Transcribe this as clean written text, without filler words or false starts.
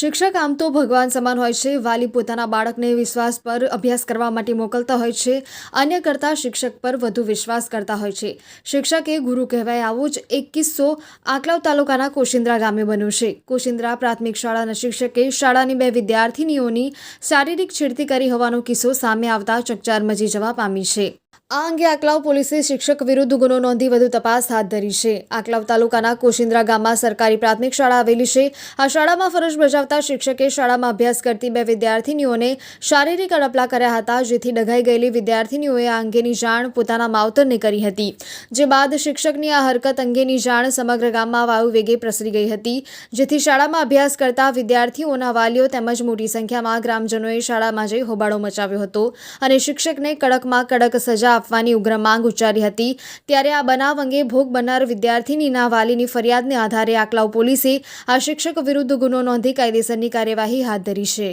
શિક્ષક આમ તો ભગવાન સમાન હોય છે. વાલી પોતાના બાળકને વિશ્વાસ પર અભ્યાસ કરવા માટે મોકલતા હોય છે. અન્ય કરતાં શિક્ષક પર વધુ વિશ્વાસ કરતા હોય છે. શિક્ષક એ ગુરુ કહેવાય. આવો જ એક કિસ્સો આંકલાવ તાલુકાના કોશિંદ્રા ગામે બન્યો છે. કોશિંદ્રા પ્રાથમિક શાળાના શિક્ષકે શાળાની 2 વિદ્યાર્થીનીઓની શારીરિક છેડતી કરી હોવાનો કિસ્સો સામે આવતા ચકચાર મચી જવા પામી છે. આ અંગે આંકલાવ પોલીસે શિક્ષક વિરુદ્ધ ગુનો નોંધી વધુ તપાસ હાથ ધરી છે. આંકલાવ તાલુકાના કોશિંદ્રા ગામમાં સરકારી પ્રાથમિક શાળા આવેલી છે. આ શાળામાં ફરજ બજાવતા શિક્ષકે શાળામાં અભ્યાસ કરતી 2 વિદ્યાર્થીનીઓને શારીરિક અડપલા કર્યા હતા, જેથી ડઘાઈ ગયેલી વિદ્યાર્થીનીઓએ આ અંગેની જાણ પોતાના માવતરને કરી હતી. જે બાદ શિક્ષકની આ હરકત અંગેની જાણ સમગ્ર ગામમાં વાયુ વેગે પ્રસરી ગઈ હતી, જેથી શાળામાં અભ્યાસ કરતા વિદ્યાર્થીઓના વાલીઓ તેમજ મોટી સંખ્યામાં ગ્રામજનોએ શાળામાં જઈ હોબાળો મચાવ્યો હતો અને શિક્ષકને કડકમાં કડક સજા આપવાની ઉગ્ર માંગ ઉચ્ચારી હતી. ત્યારે આ બનાવ અંગે ભોગ બનનાર વિદ્યાર્થીનીના વાલીની ફરિયાદને આધારે આંકલાવ પોલીસે આ શિક્ષક વિરુદ્ધ ગુનો નોંધી કાયદેસરની કાર્યવાહી હાથ ધરી છે.